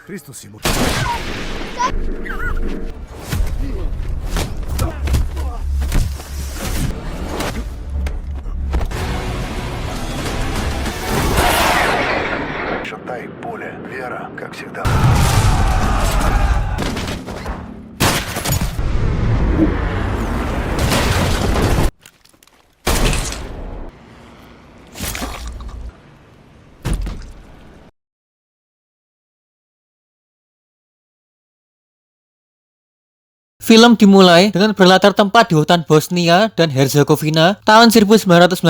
Kristus ему. Шатай поле. Вера, как всегда. Film dimulai dengan berlatar tempat di hutan Bosnia dan Herzegovina tahun 1995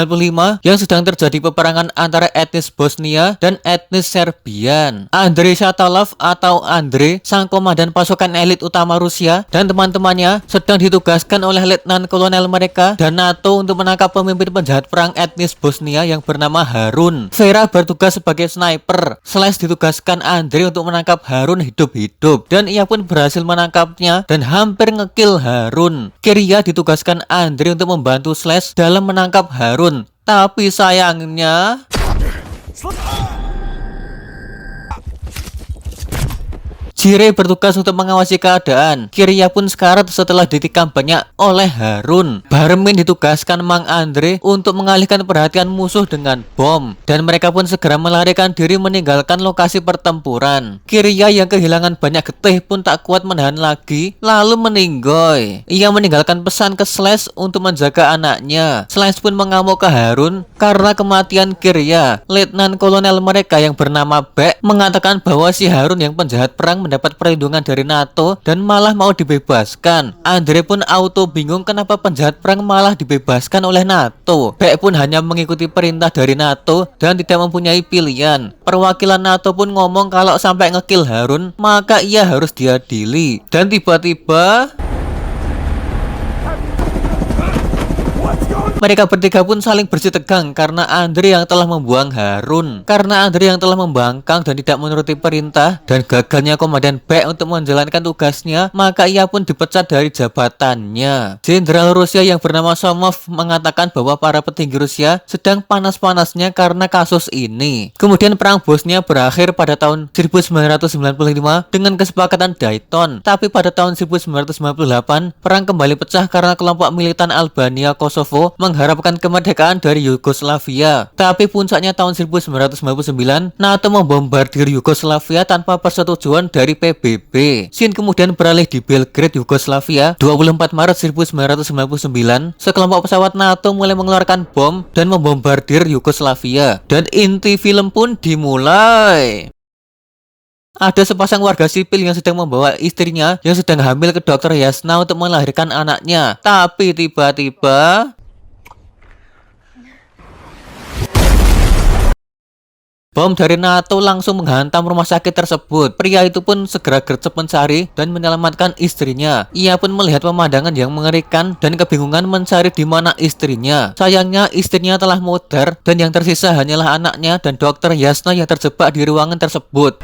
yang sedang terjadi peperangan antara etnis Bosnia dan etnis Serbian. Andrei Shatalov atau Andre, sang komandan pasukan elit utama Rusia, dan teman-temannya sedang ditugaskan oleh letnan kolonel mereka dan NATO untuk menangkap pemimpin penjahat perang etnis Bosnia yang bernama Harun. Vera bertugas sebagai sniper. Slash ditugaskan Andre untuk menangkap Harun hidup-hidup, dan ia pun berhasil menangkapnya dan hampir ngekill Harun. Kiria ditugaskan Andre untuk membantu Slash dalam menangkap Harun, tapi sayangnya Jire bertugas untuk mengawasi keadaan. Kiria pun sekarat setelah ditikam banyak oleh Harun. Barmin ditugaskan Mang Andre untuk mengalihkan perhatian musuh dengan bom, dan mereka pun segera melarikan diri meninggalkan lokasi pertempuran. Kiria yang kehilangan banyak getih pun tak kuat menahan lagi, lalu meninggoy. Ia meninggalkan pesan ke Slash untuk menjaga anaknya. Slash pun mengamuk ke Harun karena kematian Kiria. Letnan kolonel mereka yang bernama Beck mengatakan bahwa si Harun yang penjahat perang mendapat perlindungan dari NATO dan malah mau dibebaskan. Andre pun auto bingung kenapa penjahat perang malah dibebaskan oleh NATO. Beck pun hanya mengikuti perintah dari NATO dan tidak mempunyai pilihan. Perwakilan NATO pun ngomong kalau sampai ngekill Harun maka ia harus diadili. Dan tiba-tiba mereka bertiga pun saling bersih tegang karena Andre yang telah membuang Harun. Karena Andre yang telah membangkang dan tidak menuruti perintah dan gagalnya Komandan Beck untuk menjalankan tugasnya, maka ia pun dipecat dari jabatannya. Jenderal Rusia yang bernama Somov mengatakan bahwa para petinggi Rusia sedang panas-panasnya karena kasus ini. Kemudian perang Bosnia berakhir pada tahun 1995 dengan kesepakatan Dayton. Tapi pada tahun 1998 perang kembali pecah karena kelompok militan Albania Kosovo mengharapkan kemerdekaan dari Yugoslavia. Tapi puncaknya tahun 1999, NATO membombardir Yugoslavia tanpa persetujuan dari PBB. Scene kemudian beralih di Belgrade, Yugoslavia. 24 Maret 1999, sekelompok pesawat NATO mulai mengeluarkan bom dan membombardir Yugoslavia. Dan inti film pun dimulai. Ada sepasang warga sipil yang sedang membawa istrinya yang sedang hamil ke dokter Yasna untuk melahirkan anaknya. Tapi tiba-tiba bom dari NATO langsung menghantam rumah sakit tersebut. Pria itu pun segera gercep mencari dan menyelamatkan istrinya. Ia pun melihat pemandangan yang mengerikan dan kebingungan mencari di mana istrinya. Sayangnya istrinya telah mudar dan yang tersisa hanyalah anaknya dan dokter Yasna yang terjebak di ruangan tersebut.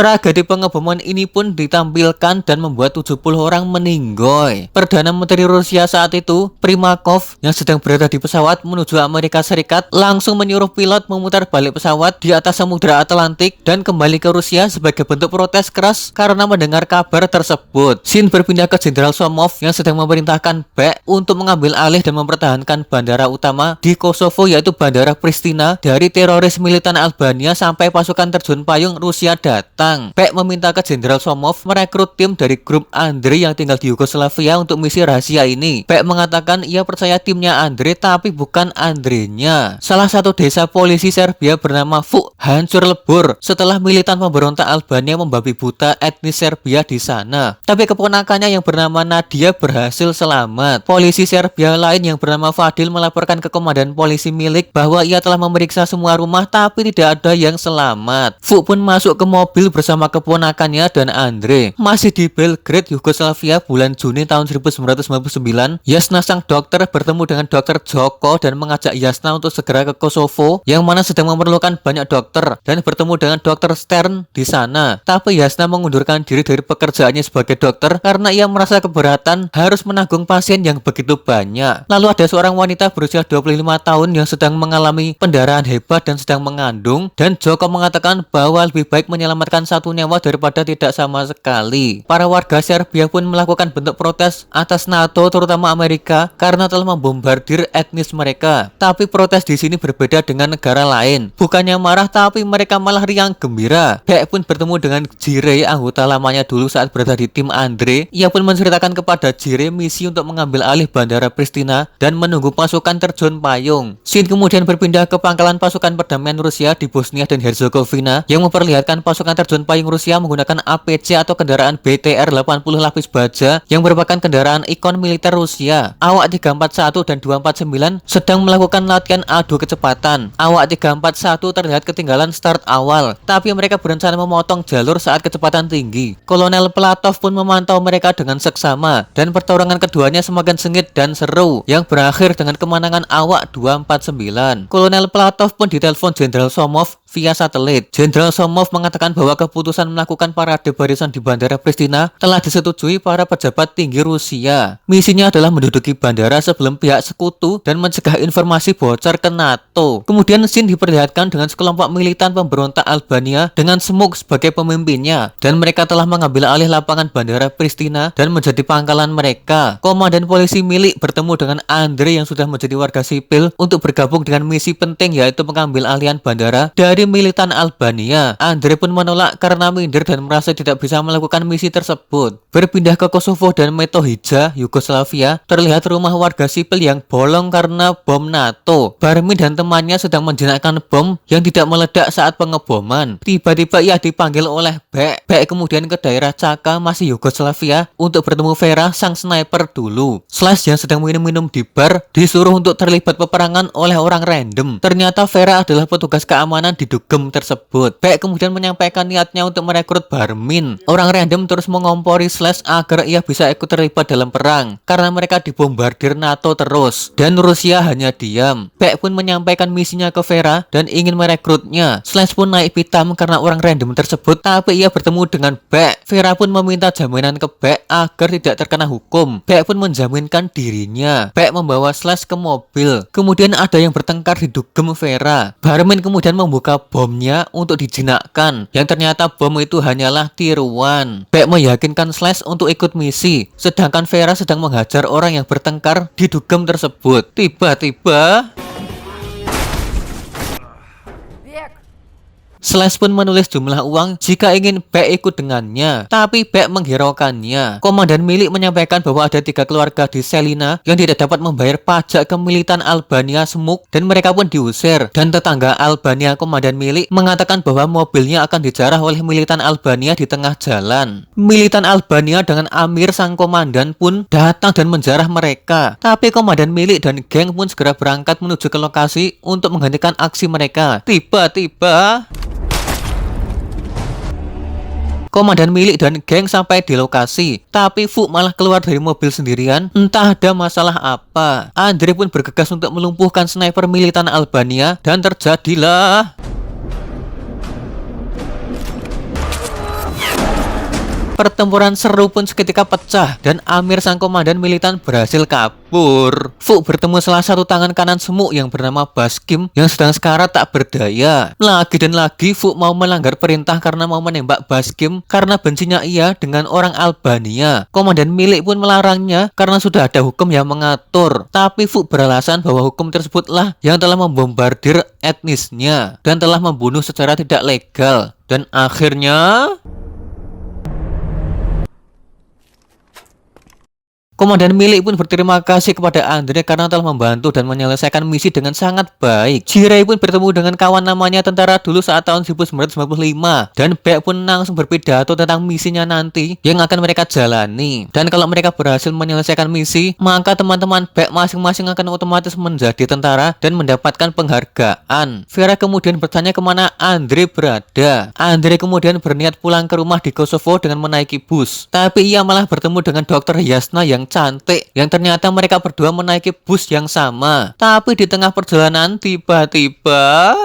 Tragedi pengeboman ini pun ditampilkan dan membuat 70 orang meninggoy. Perdana Menteri Rusia saat itu, Primakov, yang sedang berada di pesawat menuju Amerika Serikat, langsung menyuruh pilot memutar balik pesawat di atas Samudra Atlantik dan kembali ke Rusia sebagai bentuk protes keras karena mendengar kabar tersebut. Scene berpindah ke Jenderal Somov yang sedang memerintahkan Beck untuk mengambil alih dan mempertahankan bandara utama di Kosovo, yaitu Bandara Pristina, dari teroris militan Albania sampai pasukan terjun payung Rusia datang. Beck meminta ke Jenderal Somov merekrut tim dari grup Andre yang tinggal di Yugoslavia untuk misi rahasia ini. Beck mengatakan ia percaya timnya Andre tapi bukan Andrenya. Salah satu desa polisi Serbia bernama Vuk hancur lebur setelah militan pemberontak Albania membabi buta etnis Serbia di sana. Tapi keponakannya yang bernama Nadia berhasil selamat. Polisi Serbia lain yang bernama Fadil melaporkan ke komandan polisi milik bahwa ia telah memeriksa semua rumah tapi tidak ada yang selamat. Vuk pun masuk ke mobil bersama keponakannya dan Andre. Masih di Belgrade, Yugoslavia bulan Juni tahun 1999, Yasna sang dokter bertemu dengan dokter Joko dan mengajak Yasna untuk segera ke Kosovo yang mana sedang memerlukan banyak dokter dan bertemu dengan dokter Stern di sana. Tapi Yasna mengundurkan diri dari pekerjaannya sebagai dokter karena ia merasa keberatan harus menanggung pasien yang begitu banyak. Lalu ada seorang wanita berusia 25 tahun yang sedang mengalami pendarahan hebat dan sedang mengandung, dan Joko mengatakan bahwa lebih baik menyelamatkan satu nyawa daripada tidak sama sekali. Para warga Serbia pun melakukan bentuk protes atas NATO terutama Amerika karena telah membombardir etnis mereka. Tapi protes di sini berbeda dengan negara lain. Bukannya marah tapi mereka malah riang gembira. Beck pun bertemu dengan Jire, anggota lamanya dulu saat berada di tim Andre. Ia pun menceritakan kepada Jire misi untuk mengambil alih bandara Pristina dan menunggu pasukan terjun payung. Scene kemudian berpindah ke pangkalan pasukan perdamaian Rusia di Bosnia dan Herzegovina yang memperlihatkan pasukan terjun payung Rusia menggunakan APC atau kendaraan BTR-80 lapis baja yang merupakan kendaraan ikon militer Rusia. Awak 341 dan 249 sedang melakukan latihan adu kecepatan. Awak 341 terlihat ketinggalan start awal, tapi mereka berencana memotong jalur saat kecepatan tinggi. Kolonel Platov pun memantau mereka dengan seksama dan pertarungan keduanya semakin sengit dan seru yang berakhir dengan kemenangan awak 249. Kolonel Platov pun ditelepon Jenderal Somov via satelit. Jenderal Somov mengatakan bahwa keputusan melakukan parade barisan di Bandara Pristina telah disetujui para pejabat tinggi Rusia. Misinya adalah menduduki bandara sebelum pihak sekutu dan mencegah informasi bocor ke NATO. Kemudian scene diperlihatkan dengan sekelompok militan pemberontak Albania dengan Smuk sebagai pemimpinnya, dan mereka telah mengambil alih lapangan Bandara Pristina dan menjadi pangkalan mereka. Komandan polisi milik bertemu dengan Andre yang sudah menjadi warga sipil untuk bergabung dengan misi penting yaitu mengambil alihan bandara dari militan Albania. Andre pun menolak karena minder dan merasa tidak bisa melakukan misi tersebut. Berpindah ke Kosovo dan Metohija, Yugoslavia, terlihat rumah warga sipil yang bolong karena bom NATO. Barmin dan temannya sedang menjinakkan bom yang tidak meledak saat pengeboman. Tiba-tiba ia dipanggil oleh Beck. Beck kemudian ke daerah Chaka, masih Yugoslavia, untuk bertemu Vera, sang sniper dulu. Slash yang sedang minum-minum di bar disuruh untuk terlibat peperangan oleh orang random. Ternyata Vera adalah petugas keamanan di dugem tersebut. Beck kemudian menyampaikan niatnya untuk merekrut Barmin. Orang random terus mengompori Slash agar ia bisa ikut terlibat dalam perang karena mereka dibombardir NATO terus dan Rusia hanya diam. Beck pun menyampaikan misinya ke Vera dan ingin merekrutnya. Slash pun naik pitam karena orang random tersebut, tapi ia bertemu dengan Beck. Vera pun meminta jaminan ke Beck agar tidak terkena hukum. Beck pun menjaminkan dirinya. Beck membawa Slash ke mobil. Kemudian ada yang bertengkar di dugem Vera. Barmin kemudian membuka bomnya untuk dijinakkan, yang ternyata bom itu hanyalah tiruan. Beck meyakinkan Slash untuk ikut misi, sedangkan Vera sedang menghajar orang yang bertengkar di dugem tersebut. Tiba-tiba Slash pun menulis jumlah uang jika ingin Beck ikut dengannya, tapi Beck menghiraukannya. Komandan milik menyampaikan bahwa ada 3 keluarga di Selina yang tidak dapat membayar pajak ke militan Albania Smuk dan mereka pun diusir. Dan tetangga Albania komandan milik mengatakan bahwa mobilnya akan dijarah oleh militan Albania di tengah jalan. Militan Albania dengan Amir sang komandan pun datang dan menjarah mereka. Tapi komandan milik dan geng pun segera berangkat menuju ke lokasi untuk menghentikan aksi mereka. Tiba-tiba komandan milik dan geng sampai di lokasi, tapi Fu malah keluar dari mobil sendirian, entah ada masalah apa. Andre pun bergegas untuk melumpuhkan sniper militan Albania dan terjadilah pertempuran seru pun seketika pecah dan Amir sang komandan militan berhasil kabur. Fu bertemu salah satu tangan kanan Smuk yang bernama Baskim yang sedang sekarat tak berdaya. Lagi dan lagi Fu mau melanggar perintah karena mau menembak Baskim karena bencinya ia dengan orang Albania. Komandan milik pun melarangnya karena sudah ada hukum yang mengatur. Tapi Fu beralasan bahwa hukum tersebutlah yang telah membombardir etnisnya dan telah membunuh secara tidak legal. Dan akhirnya Komandan milik pun berterima kasih kepada Andre karena telah membantu dan menyelesaikan misi dengan sangat baik. Jiraiya pun bertemu dengan kawan namanya tentara dulu saat tahun 1995 dan Baek pun langsung berpidato tentang misinya nanti yang akan mereka jalani. Dan kalau mereka berhasil menyelesaikan misi, maka teman-teman Baek masing-masing akan otomatis menjadi tentara dan mendapatkan penghargaan. Vera kemudian bertanya kemana Andre berada. Andre kemudian berniat pulang ke rumah di Kosovo dengan menaiki bus, tapi ia malah bertemu dengan Dokter Yasna yang cantik, yang ternyata mereka berdua menaiki bus yang sama. Tapi di tengah perjalanan tiba-tiba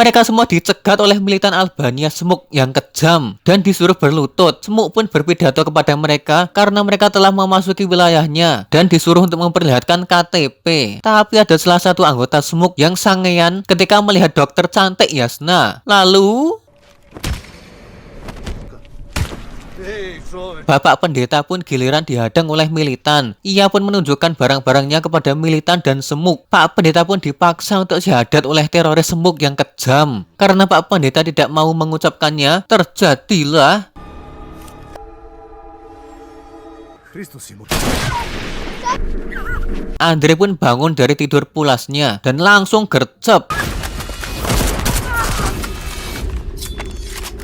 mereka semua dicegat oleh militan Albania Smuk yang kejam dan disuruh berlutut. Smuk pun berpidato kepada mereka karena mereka telah memasuki wilayahnya dan disuruh untuk memperlihatkan KTP. Tapi ada salah satu anggota Smuk yang sangean ketika melihat dokter cantik Yasna. Lalu Bapak pendeta pun giliran dihadang oleh militan. Ia pun menunjukkan barang-barangnya kepada militan dan Smuk. Pak pendeta pun dipaksa untuk syahadat oleh teroris Smuk yang kejam. Karena Pak pendeta tidak mau mengucapkannya, terjadilah Andre pun bangun dari tidur pulasnya dan langsung gercep.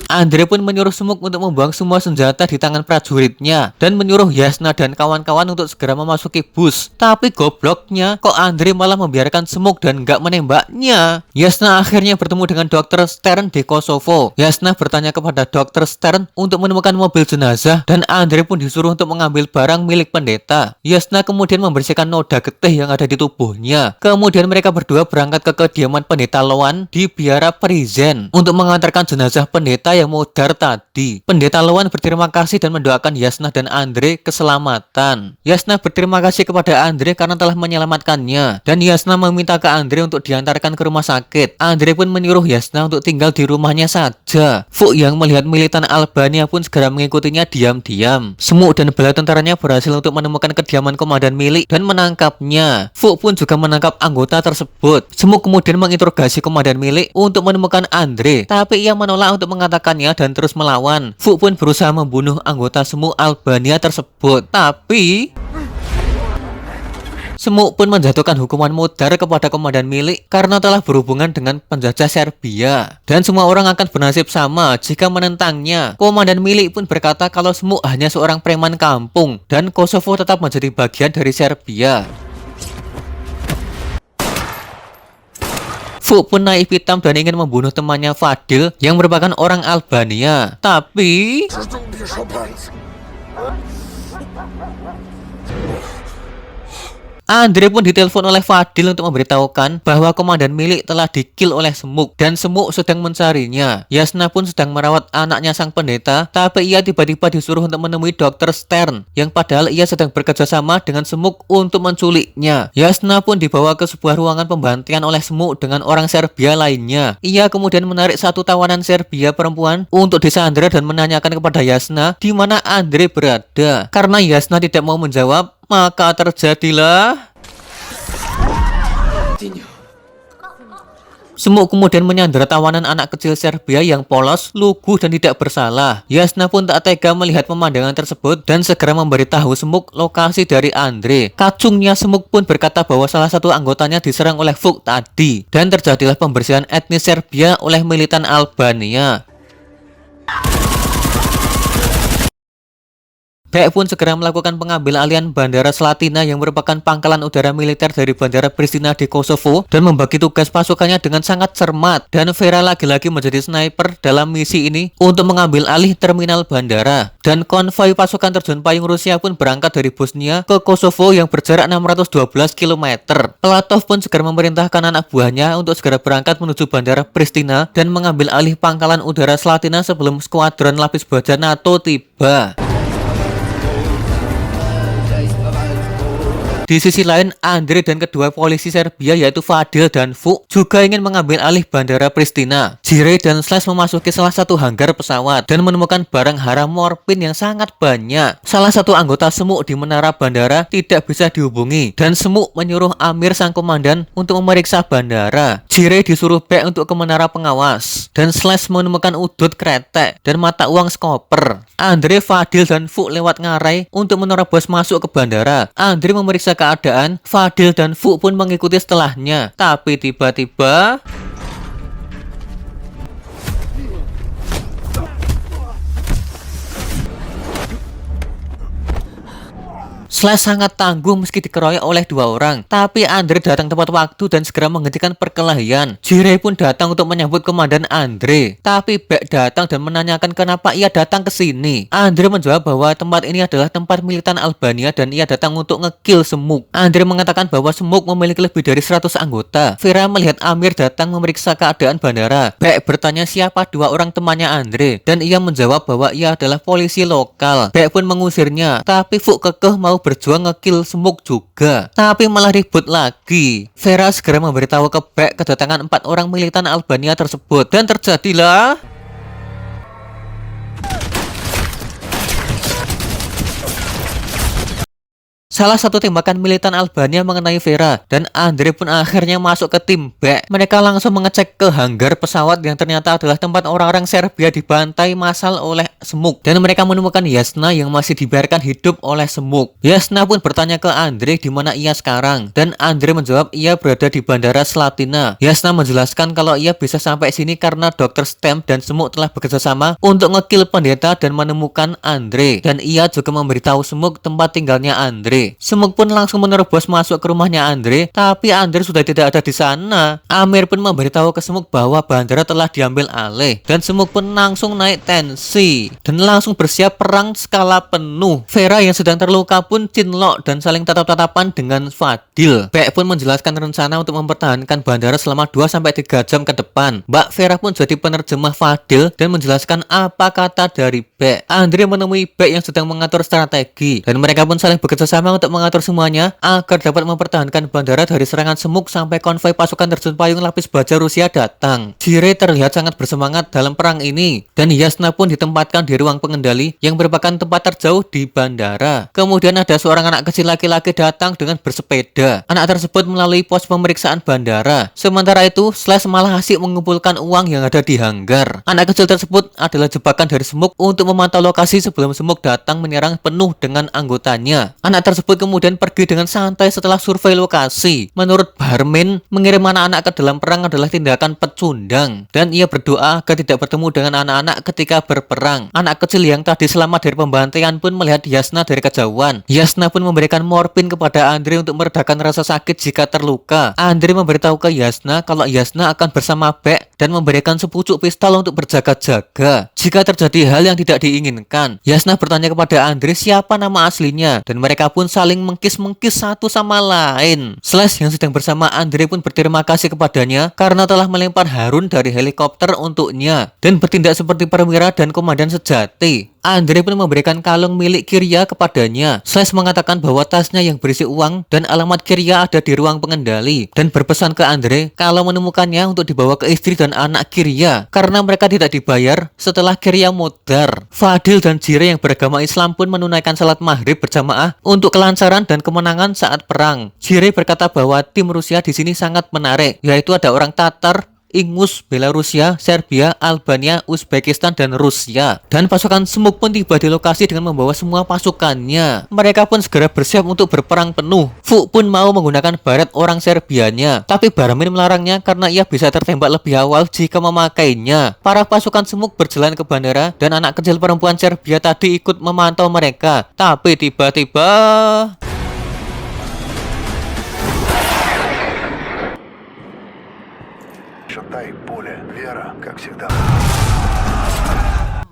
Andre pun menyuruh Smuk untuk membuang semua senjata di tangan prajuritnya dan menyuruh Yasna dan kawan-kawan untuk segera memasuki bus. Tapi gobloknya, kok Andre malah membiarkan Smuk dan nggak menembaknya. Yasna akhirnya bertemu dengan Dokter Stern di Kosovo. Yasna bertanya kepada Dokter Stern untuk menemukan mobil jenazah dan Andre pun disuruh untuk mengambil barang milik pendeta. Yasna kemudian membersihkan noda getih yang ada di tubuhnya. Kemudian mereka berdua berangkat ke kediaman pendeta Loan di Biara Prizen untuk mengantarkan jenazah pendeta yang modar tadi. Pendeta Loan berterima kasih dan mendoakan Yasna dan Andre keselamatan. Yasna berterima kasih kepada Andre karena telah menyelamatkannya dan Yasna meminta ke Andre untuk diantarkan ke rumah sakit. Andre pun menyuruh Yasna untuk tinggal di rumahnya saja. Fuk yang melihat militan Albania pun segera mengikutinya diam-diam. Smuk dan bala tentaranya berhasil untuk menemukan kediaman komandan milik dan menangkapnya. Fuk pun juga menangkap anggota tersebut. Smuk kemudian menginterogasi komandan milik untuk menemukan Andre, tapi ia menolak untuk mengatakan dan terus melawan. Fuk pun berusaha membunuh anggota Smuk Albania tersebut, tapi Smuk pun menjatuhkan hukuman mudar kepada komandan milik karena telah berhubungan dengan penjajah Serbia. Dan semua orang akan bernasib sama jika menentangnya. Komandan milik pun berkata kalau Smuk hanya seorang preman kampung dan Kosovo tetap menjadi bagian dari Serbia. Fuk pun naik hitam dan ingin membunuh temannya Fadil yang merupakan orang Albania. Tapi Andre pun ditelepon oleh Fadil untuk memberitahukan bahwa komandan milik telah dikill oleh Smuk dan Smuk sedang mencarinya. Yasna pun sedang merawat anaknya sang pendeta, tapi ia tiba-tiba disuruh untuk menemui Dokter Stern yang padahal ia sedang bekerja sama dengan Smuk untuk menculiknya. Yasna pun dibawa ke sebuah ruangan pembantian oleh Smuk dengan orang Serbia lainnya. Ia kemudian menarik satu tawanan Serbia perempuan untuk disandera dan menanyakan kepada Yasna di mana Andre berada. Karena Yasna tidak mau menjawab, maka terjadilah Smuk kemudian menyandera tawanan anak kecil Serbia yang polos, lugu dan tidak bersalah. Yasna pun tak tega melihat pemandangan tersebut dan segera memberitahu Smuk lokasi dari Andre. Kacungnya Smuk pun berkata bahwa salah satu anggotanya diserang oleh Fuk tadi dan terjadilah pembersihan etnis Serbia oleh militan Albania. Baek pun segera melakukan pengambil alihan Bandara Slatina yang merupakan pangkalan udara militer dari Bandara Pristina di Kosovo dan membagi tugas pasukannya dengan sangat cermat. Dan Vera lagi-lagi menjadi sniper dalam misi ini untuk mengambil alih terminal bandara. Dan konvoi pasukan terjun payung Rusia pun berangkat dari Bosnia ke Kosovo yang berjarak 612 km. Platov pun segera memerintahkan anak buahnya untuk segera berangkat menuju Bandara Pristina dan mengambil alih pangkalan udara Slatina sebelum skuadron lapis baja NATO tiba. Di sisi lain, Andre dan kedua polisi Serbia yaitu Fadil dan Vuk juga ingin mengambil alih bandara Pristina. Jire dan Slash memasuki salah satu hanggar pesawat dan menemukan barang haram morfin yang sangat banyak. Salah satu anggota Semuk di menara bandara tidak bisa dihubungi dan Semuk menyuruh Amir sang komandan untuk memeriksa bandara. Jire disuruh Bek untuk ke menara pengawas dan Slash menemukan udut kretek dan mata uang skoper. Andre, Fadil dan Vuk lewat ngarai untuk menerobos masuk ke bandara. Andre memeriksa keadaan, Fadil dan Vuk pun mengikuti setelahnya. Tapi tiba-tiba Slash sangat tangguh meski dikeroyok oleh dua orang. Tapi Andre datang tepat waktu dan segera menghentikan perkelahian. Jire pun datang untuk menyambut komandan Andre. Tapi Bek datang dan menanyakan kenapa ia datang ke sini. Andre menjawab bahwa tempat ini adalah tempat militan Albania dan ia datang untuk ngekill Semuk. Andre mengatakan bahwa Semuk memiliki lebih dari 100 anggota. Vera melihat Amir datang memeriksa keadaan bandara. Bek bertanya siapa dua orang temannya Andre dan ia menjawab bahwa ia adalah polisi lokal. Bek pun mengusirnya, tapi Vuk kekeh mau berjuang ngekill Semuk juga. Tapi malah ribut lagi. Vera segera memberitahu ke Bek kedatangan 4 orang militan Albania tersebut dan terjadilah salah satu tembakan militan Albania mengenai Vera dan Andre pun akhirnya masuk ke tim Bek. Mereka langsung mengecek ke hanggar pesawat yang ternyata adalah tempat orang-orang Serbia dibantai massal oleh Semuk dan mereka menemukan Yasna yang masih dibiarkan hidup oleh Semuk. Yasna pun bertanya ke Andre di mana ia sekarang dan Andre menjawab ia berada di Bandara Slatina. Yasna menjelaskan kalau ia bisa sampai sini karena Dr. Stamp dan Semuk telah bekerjasama untuk ngekill pendeta dan menemukan Andre dan ia juga memberitahu Semuk tempat tinggalnya Andre. Semuk pun langsung menerobos masuk ke rumahnya Andre, tapi Andre sudah tidak ada di sana. Amir pun memberitahu ke Semuk bahwa bandara telah diambil alih dan Semuk pun langsung naik tensi dan langsung bersiap perang skala penuh. Vera yang sedang terluka pun cinlok dan saling tatap-tatapan dengan Fadil. Bek pun menjelaskan rencana untuk mempertahankan bandara selama 2-3 jam ke depan. Mbak Vera pun jadi penerjemah Fadil dan menjelaskan apa kata dari Bek. Andre menemui Bek yang sedang mengatur strategi dan mereka pun saling bekerja sama untuk mengatur semuanya agar dapat mempertahankan bandara dari serangan Semuk sampai konvoi pasukan terjun payung lapis baja Rusia datang. Jire terlihat sangat bersemangat dalam perang ini dan Yasna pun ditempatkan di ruang pengendali yang merupakan tempat terjauh di bandara. Kemudian ada seorang anak kecil laki-laki datang dengan bersepeda. Anak tersebut melalui pos pemeriksaan bandara. Sementara itu Slash malah asik mengumpulkan uang yang ada di hanggar. Anak kecil tersebut adalah jebakan dari Semuk untuk memantau lokasi sebelum Semuk datang menyerang penuh dengan anggotanya. Anak tersebut kemudian pergi dengan santai setelah survei lokasi. Menurut Barmin, mengirim anak-anak ke dalam perang adalah tindakan pecundang dan ia berdoa agar tidak bertemu dengan anak-anak ketika berperang. Anak kecil yang tadi selamat dari pembantaian pun melihat Yasna dari kejauhan. Yasna pun memberikan morfin kepada Andre untuk meredakan rasa sakit jika terluka. Andre memberitahu ke Yasna kalau Yasna akan bersama Bek dan memberikan sepucuk pistol untuk berjaga-jaga jika terjadi hal yang tidak diinginkan. Yasna bertanya kepada Andre siapa nama aslinya dan mereka pun saling mengkis-mengkis satu sama lain. Slash yang sedang bersama Andre pun berterima kasih kepadanya karena telah melempar Harun dari helikopter untuknya dan bertindak seperti perwira dan komandan sejati. Andre pun memberikan kalung milik Kirya kepadanya. Slash mengatakan bahwa tasnya yang berisi uang dan alamat Kirya ada di ruang pengendali dan berpesan ke Andre kalau menemukannya untuk dibawa ke istri dan anak Kirya karena mereka tidak dibayar setelah Kirya mudar. Fadil dan Jire yang beragama Islam pun menunaikan salat maghrib berjamaah untuk kelancaran dan kemenangan saat perang. Jire berkata bahwa tim Rusia di sini sangat menarik, yaitu ada orang Tatar, Ingus, Belarusia, Serbia, Albania, Uzbekistan, dan Rusia. Dan pasukan Semuk pun tiba di lokasi dengan membawa semua pasukannya. Mereka pun segera bersiap untuk berperang penuh. Vuk pun mau menggunakan baret orang Serbianya, tapi Barmin melarangnya karena ia bisa tertembak lebih awal jika memakainya. Para pasukan Semuk berjalan ke bandara dan anak kecil perempuan Serbia tadi ikut memantau mereka. Tapi tiba-tiba Шатай поле. Вера, как всегда.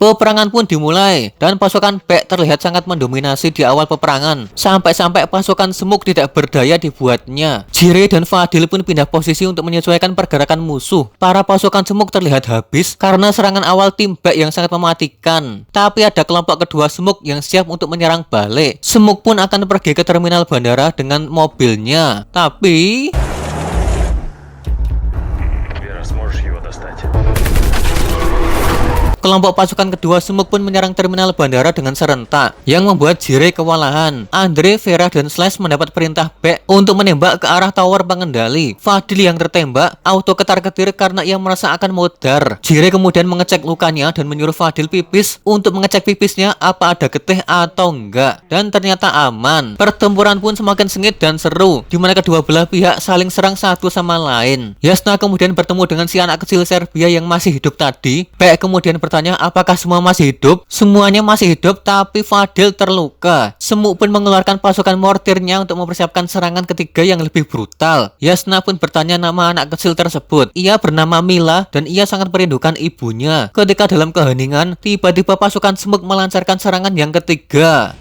Peperangan pun dimulai dan pasukan Baek terlihat sangat mendominasi di awal peperangan. Sampai-sampai pasukan Semuk tidak berdaya dibuatnya. Jireh dan Fadil pun pindah posisi untuk menyesuaikan pergerakan musuh. Para pasukan Semuk terlihat habis karena serangan awal tim Baek yang sangat mematikan. Tapi ada kelompok kedua Semuk yang siap untuk menyerang balik. Semuk pun akan pergi ke terminal bandara dengan mobilnya. Tapi Вера, сможешь его достать? kelompok pasukan kedua Semuk pun menyerang terminal bandara dengan serentak, yang membuat Jireh kewalahan. Andre, Vera, dan Slash mendapat perintah Baek untuk menembak ke arah tower pengendali. Fadil yang tertembak auto ketar-ketir karena ia merasa akan modar. Jireh kemudian mengecek lukanya dan menyuruh Fadil pipis untuk mengecek pipisnya apa ada getih atau enggak. Dan ternyata aman. Pertempuran pun semakin sengit dan seru, di mana kedua belah pihak saling serang satu sama lain. Yasna kemudian bertemu dengan si anak kecil Serbia yang masih hidup tadi. Baek kemudian bertanya apakah semua masih hidup. Semuanya masih hidup, tapi Fadil terluka. Semuk pun mengeluarkan pasukan mortirnya untuk mempersiapkan serangan ketiga yang lebih brutal. Yasna pun bertanya nama anak kecil tersebut. Ia bernama Mila dan ia sangat merindukan ibunya. Ketika dalam keheningan, tiba-tiba pasukan Semuk melancarkan serangan yang ketiga.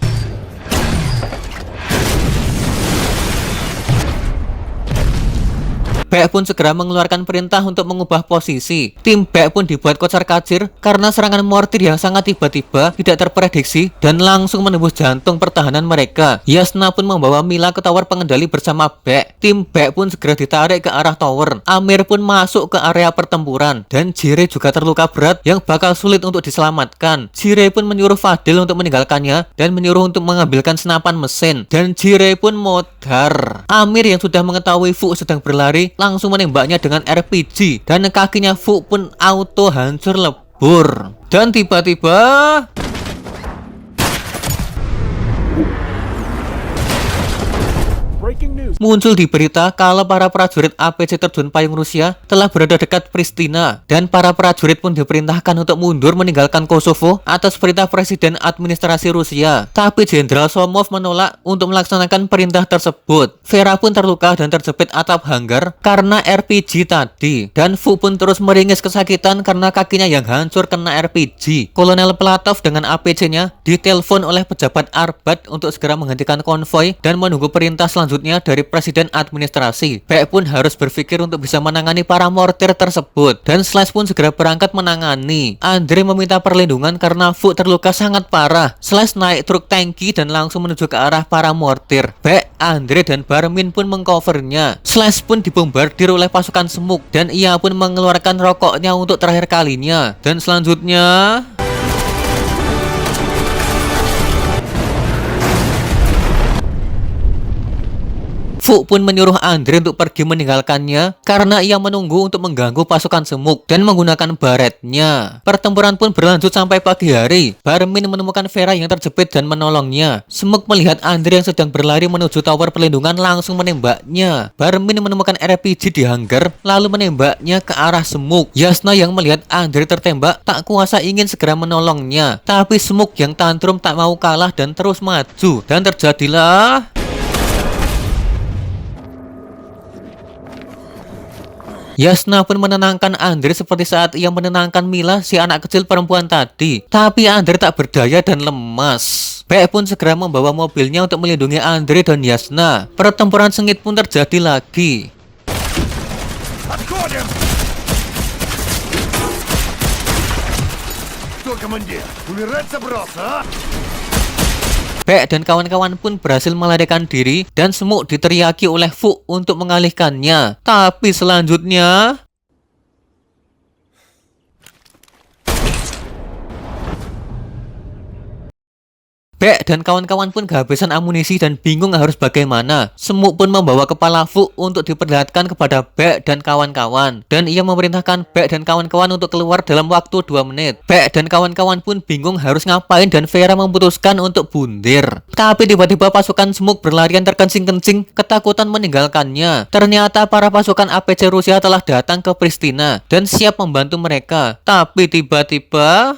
Baek pun segera mengeluarkan perintah untuk mengubah posisi. Tim Baek pun dibuat kocar-kacir karena serangan mortir yang sangat tiba-tiba, tidak terprediksi, dan langsung menembus jantung pertahanan mereka. Yasna pun membawa Mila ke tower pengendali bersama Baek. Tim Baek pun segera ditarik ke arah tower. Amir pun masuk ke area pertempuran, dan Jireh juga terluka berat yang bakal sulit untuk diselamatkan. Jireh pun menyuruh Fadil untuk meninggalkannya dan menyuruh untuk mengambilkan senapan mesin, dan Jireh pun modar. Amir yang sudah mengetahui Fu sedang berlari langsung menembaknya dengan RPG, dan kakinya Fu pun auto hancur lebur. Dan tiba-tiba muncul di berita kalau para prajurit APC terjun payung Rusia telah berada dekat Pristina, dan para prajurit pun diperintahkan untuk mundur meninggalkan Kosovo atas perintah Presiden Administrasi Rusia. Tapi Jenderal Somov menolak untuk melaksanakan perintah tersebut. Vera pun terluka dan terjepit atap hanggar karena RPG tadi, dan Fu pun terus meringis kesakitan karena kakinya yang hancur kena RPG. Kolonel Platov dengan APC-nya ditelepon oleh pejabat Arbat untuk segera menghentikan konvoi dan menunggu perintah selanjutnya dari Presiden Administrasi. Baek pun harus berpikir untuk bisa menangani para mortir tersebut, dan Slash pun segera berangkat menangani. Andre meminta perlindungan karena Fu terluka sangat parah. Slash naik truk tangki dan langsung menuju ke arah para mortir. Baek, Andre, dan Barmin pun mengcovernya. Slash pun dibombardir oleh pasukan Semuk, dan ia pun mengeluarkan rokoknya untuk terakhir kalinya. Dan selanjutnya Fu pun menyuruh Andre untuk pergi meninggalkannya karena ia menunggu untuk mengganggu pasukan Semuk dan menggunakan baretnya. Pertempuran pun berlanjut sampai pagi hari. Barmin menemukan Vera yang terjepit dan menolongnya. Semuk melihat Andre yang sedang berlari menuju tower perlindungan langsung menembaknya. Barmin menemukan RPG di hanggar lalu menembaknya ke arah Semuk. Yasna yang melihat Andre tertembak tak kuasa ingin segera menolongnya, tapi Semuk yang tantrum tak mau kalah dan terus maju, dan terjadilah Yasna pun menenangkan Andre seperti saat ia menenangkan Mila, si anak kecil perempuan tadi. Tapi Andre tak berdaya dan lemas. Baek pun segera membawa mobilnya untuk melindungi Andre dan Yasna. Pertempuran sengit pun terjadi lagi. Отходим! Кто командир? Умирать собрался, а? Baek dan kawan-kawan pun berhasil melarikan diri dan Semuk diteriaki oleh Fu untuk mengalihkannya. Tapi selanjutnya Baek dan kawan-kawan pun kehabisan amunisi dan bingung harus bagaimana. Semuk pun membawa kepala Fu untuk diperlihatkan kepada Baek dan kawan-kawan, dan ia memerintahkan Baek dan kawan-kawan untuk keluar dalam waktu 2 menit. Baek dan kawan-kawan pun bingung harus ngapain, dan Vera memutuskan untuk bundir. Tapi tiba-tiba pasukan Semuk berlarian terkencing-kencing, ketakutan meninggalkannya. Ternyata para pasukan APC Rusia telah datang ke Pristina dan siap membantu mereka. Tapi tiba-tiba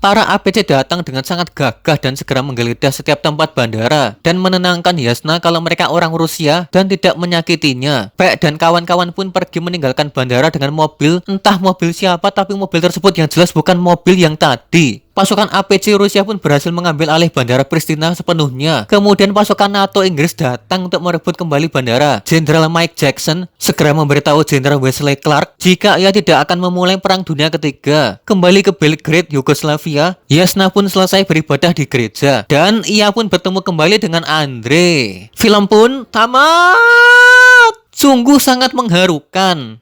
para APC datang dengan sangat gagah dan segera menggeledah setiap tempat bandara dan menenangkan Yasna kalau mereka orang Rusia dan tidak menyakitinya. Beck dan kawan-kawan pun pergi meninggalkan bandara dengan mobil, entah mobil siapa, tapi mobil tersebut yang jelas bukan mobil yang tadi. Pasukan APC Rusia pun berhasil mengambil alih bandara Pristina sepenuhnya. Kemudian pasukan NATO Inggris datang untuk merebut kembali bandara. Jenderal Mike Jackson segera memberitahu Jenderal Wesley Clark jika ia tidak akan memulai Perang Dunia Ketiga. Kembali ke Belgrade, Yugoslavia, Yasna pun selesai beribadah di gereja dan ia pun bertemu kembali dengan Andre. Film pun tamat. Sungguh sangat mengharukan.